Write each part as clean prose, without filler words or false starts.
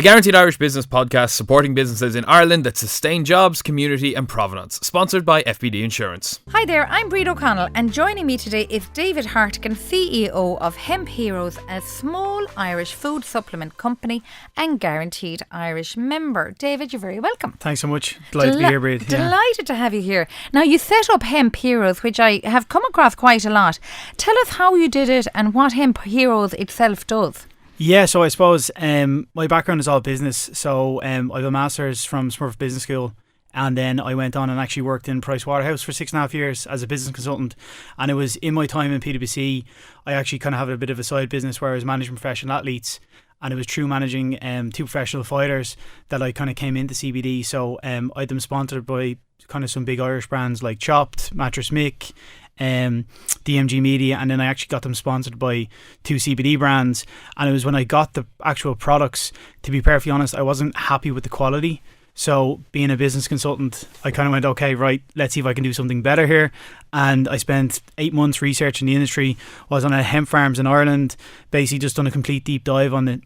Guaranteed Irish Business Podcast, supporting businesses in Ireland that sustain jobs, community and provenance. Sponsored by FBD Insurance. Hi there, I'm Brid O'Connell, and joining me today is David Hartigan, CEO of Hemp Heros, a small Irish food supplement company and Guaranteed Irish member. David, you're very welcome. Thanks so much. Delighted to be here, Brid. Delighted to have you here. Now, you set up Hemp Heros, which I have come across quite a lot. Tell us how you did it and what Hemp Heros itself does. Yeah, so I suppose my background is all business. So I have a master's from Smurf Business School, and then I went on and actually worked in Pricewaterhouse for 6.5 years as a business consultant. And it was in my time in PwC, I actually kind of had a bit of a side business where I was managing professional athletes, and it was through managing two professional fighters that I kind of came into CBD. So I had them sponsored by kind of some big Irish brands like Chopped, Mattress Mick, DMG Media, and then I actually got them sponsored by two CBD brands. And it was when I got the actual products, to be perfectly honest, I wasn't happy with the quality. So being a business consultant, I kind of went, okay, right, let's see if I can do something better here. And I spent 8 months researching the industry. I was on a hemp farms in Ireland, basically just done a complete deep dive on it.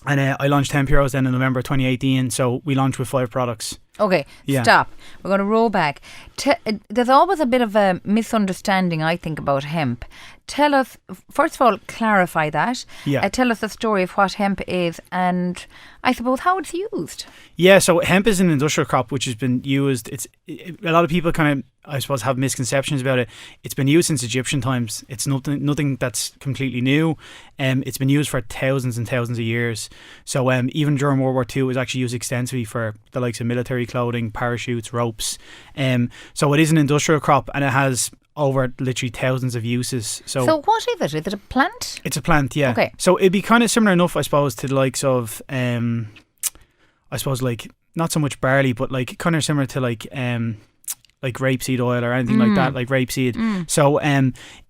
And I launched Hemp Heros then in November 2018. So we launched with 5 products. Okay, stop. We're going to roll back. There's always a bit of a misunderstanding, I think, about hemp. Tell us, first of all, clarify that. Yeah. Tell us the story of what hemp is and I suppose how it's used. Yeah, so hemp is an industrial crop which has been used. A lot of people kind of, I suppose, have misconceptions about it. It's been used since Egyptian times. It's nothing that's completely new. It's been used for thousands and thousands of years. So even during World War II, it was actually used extensively for the likes of military clothing, parachutes, ropes. So it is an industrial crop, and it has over literally thousands of uses. So what is it? Is it a plant? It's a plant, yeah. Okay. So it'd be kind of similar enough, I suppose, to the likes of, I suppose, like, not so much barley, but like kind of similar to like rapeseed oil or anything like that, like rapeseed. So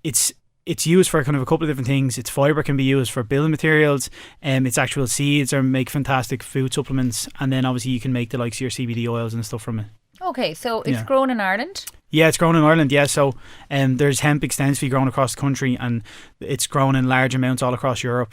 it's used for kind of a couple of different things. Its fibre can be used for building materials. Its actual seeds make fantastic food supplements, and then obviously you can make the likes of your CBD oils and stuff from it. Okay, so it's grown in Ireland? Yeah, it's grown in Ireland, yeah. So there's hemp extensively grown across the country, and it's grown in large amounts all across Europe.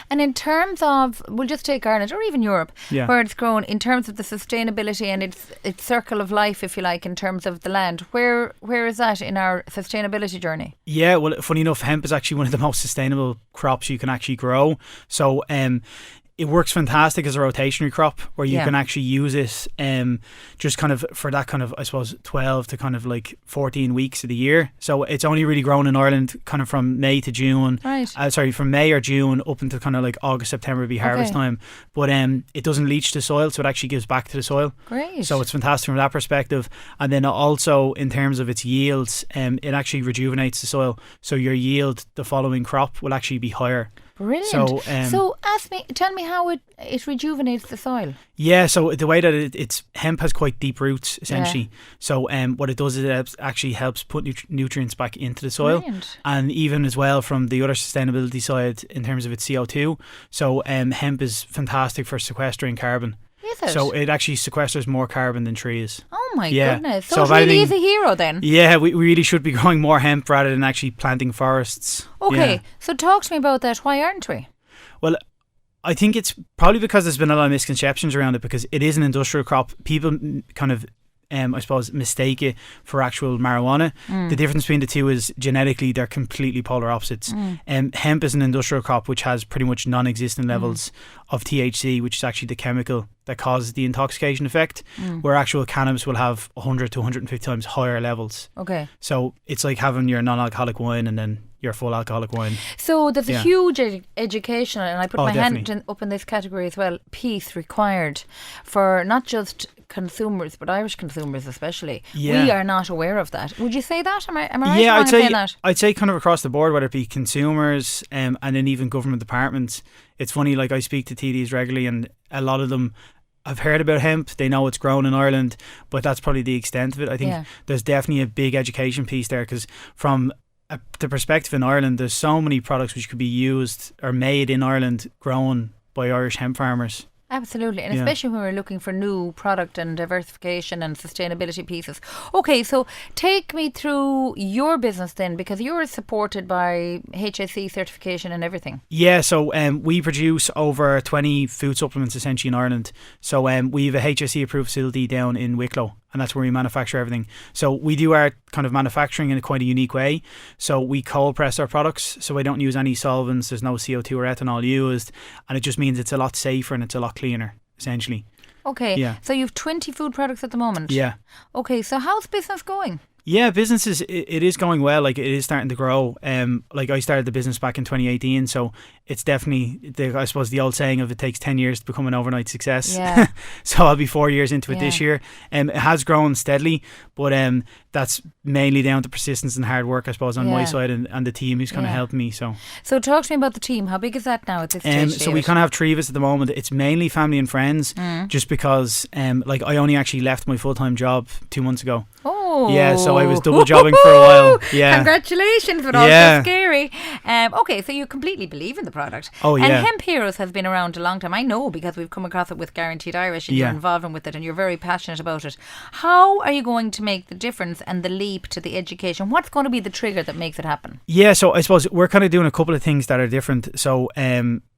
And in terms of, we'll just take Ireland or even Europe, where it's grown, in terms of the sustainability and its circle of life, if you like, in terms of the land, where is that in our sustainability journey? Yeah, well, funny enough, hemp is actually one of the most sustainable crops you can actually grow. So it works fantastic as a rotationary crop where you can actually use it just kind of for that kind of, I suppose, 12 to kind of like 14 weeks of the year. So it's only really grown in Ireland kind of from May to June. Right. From May or June up until kind of like August, September would be harvest time. But it doesn't leach the soil, so it actually gives back to the soil. Great. So it's fantastic from that perspective. And then also in terms of its yields, it actually rejuvenates the soil. So your yield the following crop will actually be higher. Brilliant. So tell me how it rejuvenates the soil. Yeah, so the way that it's hemp has quite deep roots essentially. Yeah. So what it does is it actually helps put nutrients back into the soil. Brilliant. And even as well from the other sustainability side in terms of its CO2. So hemp is fantastic for sequestering carbon. Is it? So it actually sequesters more carbon than trees. Oh my goodness. So it really is a hero then. Yeah, we really should be growing more hemp rather than actually planting forests. Okay, so talk to me about that. Why aren't we? Well, I think it's probably because there's been a lot of misconceptions around it, because it is an industrial crop. People kind of I suppose mistake it for actual marijuana. The difference between the two is genetically they're completely polar opposites. Hemp is an industrial crop which has pretty much non-existent levels of THC, which is actually the chemical that causes the intoxication effect, where actual cannabis will have 100 to 150 times higher levels. Okay. So it's like having your non-alcoholic wine and then your full alcoholic wine. So there's a huge educational, and I put my hand up in this category as well, piece required for not just consumers, but Irish consumers especially. Yeah. We are not aware of that. Would you say that? Am I right in saying that? I'd say kind of across the board, whether it be consumers and then even government departments. It's funny, like I speak to TDs regularly, and a lot of them have heard about hemp. They know it's grown in Ireland, but that's probably the extent of it. I think there's definitely a big education piece there, because from the perspective in Ireland, there's so many products which could be used or made in Ireland, grown by Irish hemp farmers. Absolutely, and especially when we're looking for new product and diversification and sustainability pieces. Okay, so take me through your business then, because you're supported by HSE certification and everything. Yeah, so we produce over 20 food supplements essentially in Ireland. So we have a HSE approved facility down in Wicklow, and that's where we manufacture everything. So we do our kind of manufacturing in a quite a unique way. So we cold press our products, so we don't use any solvents, there's no CO2 or ethanol used, and it just means it's a lot safer and it's a lot cleaner, essentially. Okay, so you have 20 food products at the moment? Yeah. Okay, so how's business going? Yeah, business it is going well. Like, it is starting to grow. Like, I started the business back in 2018, so it's definitely I suppose the old saying of it takes 10 years to become an overnight success. Yeah. So I'll be 4 years into it this year. It has grown steadily, but that's mainly down to persistence and hard work, I suppose, on my side and the team who's kind of helped me. So talk to me about the team. How big is that now at this stage? So we kind of have three of us at the moment. It's mainly family and friends, just because like, I only actually left my full-time job 2 months ago. Oh. Yeah, so I was double jobbing for a while. Yeah. Congratulations, but also scary. Okay, so you completely believe in the product. Oh, yeah. And Hemp Heros has been around a long time. I know, because we've come across it with Guaranteed Irish, and you're involved with it and you're very passionate about it. How are you going to make the difference and the leap to the education? What's going to be the trigger that makes it happen? Yeah, so I suppose we're kind of doing a couple of things that are different. So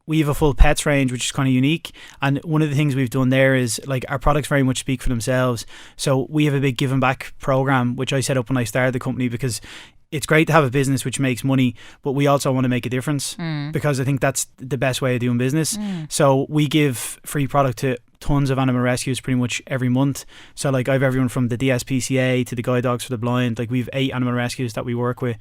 we have a full pets range, which is kind of unique. And one of the things we've done there is, like, our products very much speak for themselves. So we have a big giving back program, which I set up when I started the company, because it's great to have a business which makes money, but we also want to make a difference, because I think that's the best way of doing business. So we give free product to tons of animal rescues pretty much every month. So, like, I have everyone from the DSPCA to the Guide Dogs for the Blind. Like, we have 8 animal rescues that we work with,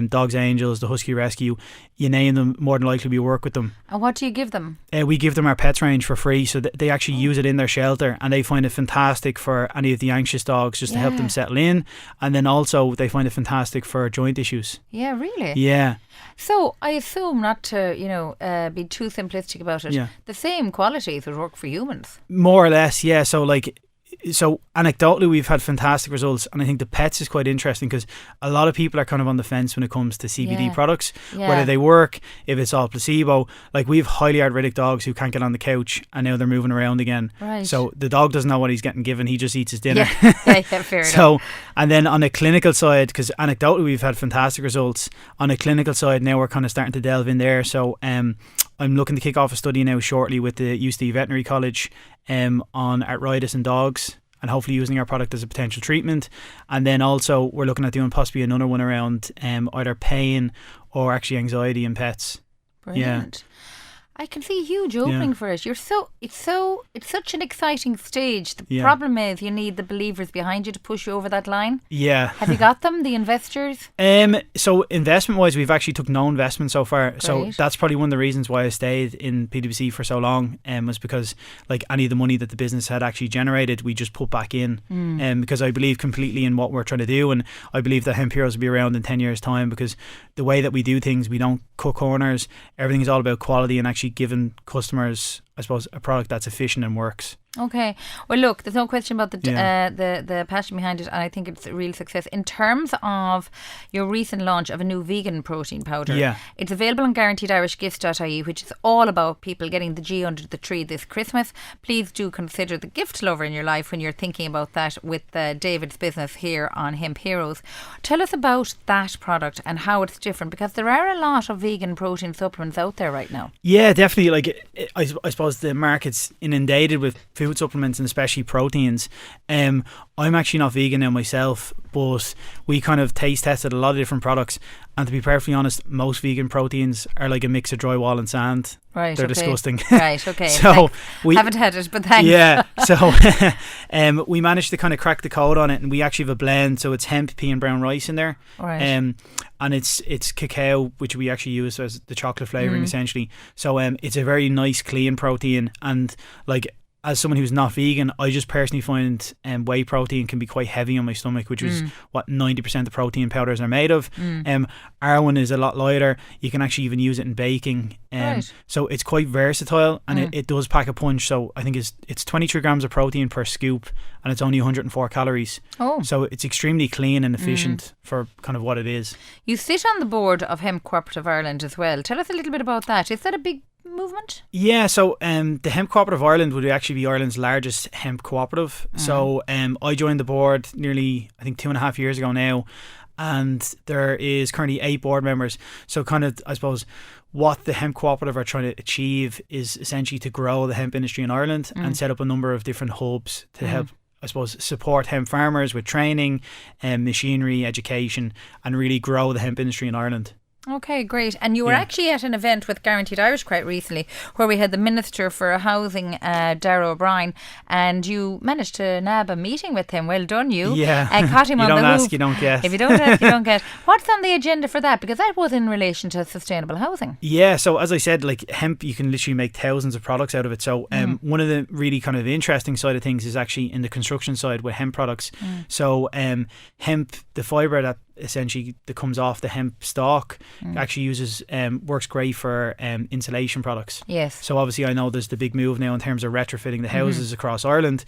Dogs Angels, the Husky Rescue, you name them, more than likely we work with them. And what do you give them? We give them our pets range for free, so they actually use it in their shelter, and they find it fantastic for any of the anxious dogs, just to help them settle in. And then also they find it fantastic for joint issues. Yeah, really? Yeah. So I assume, not to be too simplistic about it, the same qualities would work for humans. More or less, yeah. So anecdotally, we've had fantastic results, and I think the pets is quite interesting, because a lot of people are kind of on the fence when it comes to CBD products, whether they work, if it's all placebo. Like, we have highly arthritic dogs who can't get on the couch, and now they're moving around again. Right. So the dog doesn't know what he's getting given; he just eats his dinner. Fair enough. And then on a clinical side, because anecdotally we've had fantastic results, on a clinical side now we're kind of starting to delve in there. So I'm looking to kick off a study now shortly with the UCD Veterinary College on arthritis in dogs, and hopefully using our product as a potential treatment. And then also we're looking at doing possibly another one around either pain or actually anxiety in pets. Brilliant. I can see a huge opening for it. It's such an exciting stage. The problem is you need the believers behind you to push you over that line. Yeah. Have you got them, the investors? So investment wise, we've actually took no investment so far. Great. So that's probably one of the reasons why I stayed in PwC for so long, was because, like, any of the money that the business had actually generated, we just put back in. Because I believe completely in what we're trying to do, and I believe that Hemp Heroes will be around in 10 years time, because the way that we do things, we don't cut corners. Everything is all about quality and actually giving customers, I suppose, a product that's efficient and works. Okay. Well, look, there's no question about the passion behind it, and I think it's a real success. In terms of your recent launch of a new vegan protein powder, it's available on guaranteedirishgifts.ie, which is all about people getting the G under the tree this Christmas. Please do consider the gift lover in your life when you're thinking about that with David's business here on Hemp Heroes. Tell us about that product and how it's different, because there are a lot of vegan protein supplements out there right now. Yeah, definitely. Like, I suppose the market's inundated with food supplements, and especially proteins. I'm actually not vegan now myself, but we kind of taste tested a lot of different products, and to be perfectly honest, most vegan proteins are like a mix of drywall and sand. Right. They're disgusting. Right, okay. So we haven't had it, but thanks. Yeah. So we managed to kind of crack the code on it, and we actually have a blend. So it's hemp, pea and brown rice in there. Right. And it's cacao, which we actually use as the chocolate flavouring essentially. So it's a very nice, clean protein, and like, as someone who's not vegan, I just personally find whey protein can be quite heavy on my stomach, which is what 90% of protein powders are made of. Our one is a lot lighter. You can actually even use it in baking. So it's quite versatile, and it does pack a punch. So I think it's 23 grams of protein per scoop, and it's only 104 calories. Oh. So it's extremely clean and efficient for kind of what it is. You sit on the board of Hemp Cooperative Ireland as well. Tell us a little bit about that. Is that a big movement? Yeah, so the Hemp Cooperative Ireland would actually be Ireland's largest hemp cooperative. So I joined the board nearly, I think, 2.5 years ago now, and there is currently 8 board members. So kind of, I suppose, what the Hemp Cooperative are trying to achieve is essentially to grow the hemp industry in Ireland and set up a number of different hubs to help, I suppose, support hemp farmers with training and machinery, education, and really grow the hemp industry in Ireland. Okay, great. And you were actually at an event with Guaranteed Irish quite recently where we had the Minister for Housing, Darragh O'Brien, and you managed to nab a meeting with him. Well done, you. Yeah. Caught him you on don't the ask, hoof. you don't get. If you don't ask, you don't get. What's on the agenda for that? Because that was in relation to sustainable housing. Yeah, so as I said, like hemp, you can literally make thousands of products out of it. So one of the really kind of interesting side of things is actually in the construction side with hemp products. So hemp, the fibre that essentially that comes off the hemp stalk actually uses works great for insulation products. Yes. So obviously I know there's the big move now in terms of retrofitting the houses across Ireland.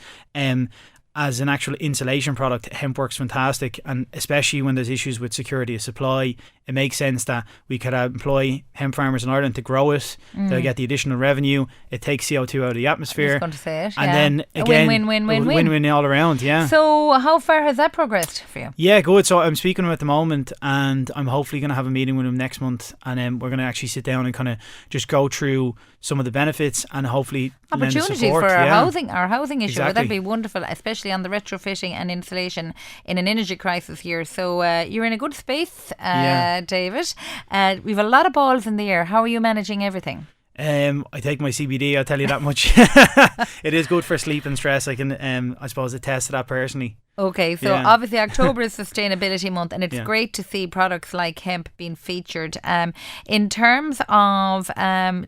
As an actual insulation product, hemp works fantastic, and especially when there's issues with security of supply, it makes sense that we could employ hemp farmers in Ireland to grow it. They'll get the additional revenue. It takes CO2 out of the atmosphere. I was going to say it. And then again, win-win all around. Yeah. So how far has that progressed for you? Yeah, good. So I'm speaking to him at the moment, and I'm hopefully going to have a meeting with him next month, and we're going to actually sit down and kind of just go through some of the benefits and hopefully opportunities support, for our housing issue. Exactly. Well, that'd be wonderful, especially on the retrofitting and insulation in an energy crisis here. So you're in a good space, David. We've a lot of balls in the air. How are you managing everything? I take my CBD, I'll tell you that much. It is good for sleep and stress. I can, I suppose, attest to that personally. Okay, so obviously October is Sustainability Month, and it's great to see products like hemp being featured. In terms of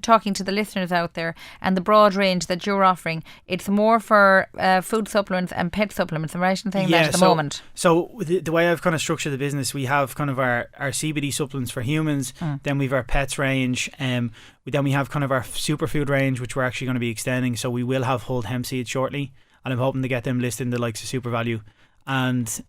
talking to the listeners out there and the broad range that you're offering, it's more for food supplements and pet supplements. Am I right in saying that at the moment? So the way I've kind of structured the business, we have kind of our CBD supplements for humans, then we've our pets range, then we have kind of our superfood range, which we're actually going to be extending. So we will have hulled hemp seeds shortly, and I'm hoping to get them listed in the likes of Super Value. And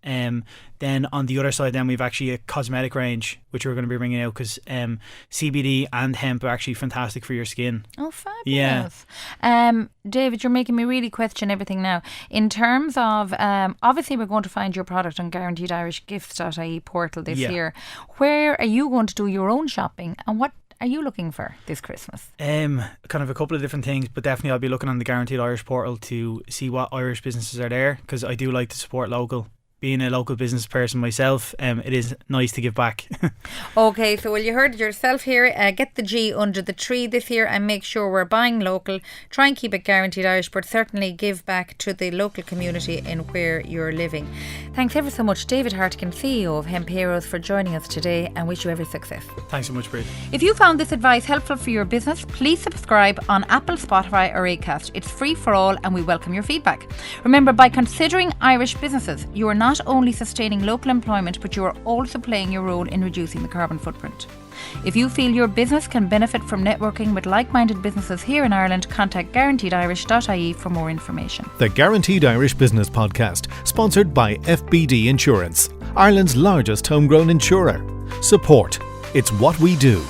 then on the other side, then we've actually a cosmetic range, which we're going to be bringing out because CBD and hemp are actually fantastic for your skin. Oh, fabulous. Yeah. David, you're making me really question everything now. In terms of, obviously we're going to find your product on guaranteedirishgifts.ie portal this year. Where are you going to do your own shopping, and what are you looking for this Christmas? Kind of a couple of different things, but definitely I'll be looking on the Guaranteed Irish portal to see what Irish businesses are there, because I do like to support local. Being a local business person myself, it is nice to give back. Okay, so well, you heard it yourself here. Get the G under the tree this year and make sure we're buying local. Try and keep it Guaranteed Irish, but certainly give back to the local community in where you're living. Thanks ever so much, David Hartigan, CEO of Hemp Heros, for joining us today, and wish you every success. Thanks so much, Brid. If you found this advice helpful for your business, please subscribe on Apple, Spotify or Acast. It's free for all, and we welcome your feedback. Remember, by considering Irish businesses, you are not only sustaining local employment, but you are also playing your role in reducing the carbon footprint. If you feel your business can benefit from networking with like-minded businesses here in Ireland, contact guaranteedirishgifts.ie for more information. The Guaranteed Irish Business Podcast, sponsored by FBD Insurance, Ireland's largest homegrown insurer. Support. It's what we do.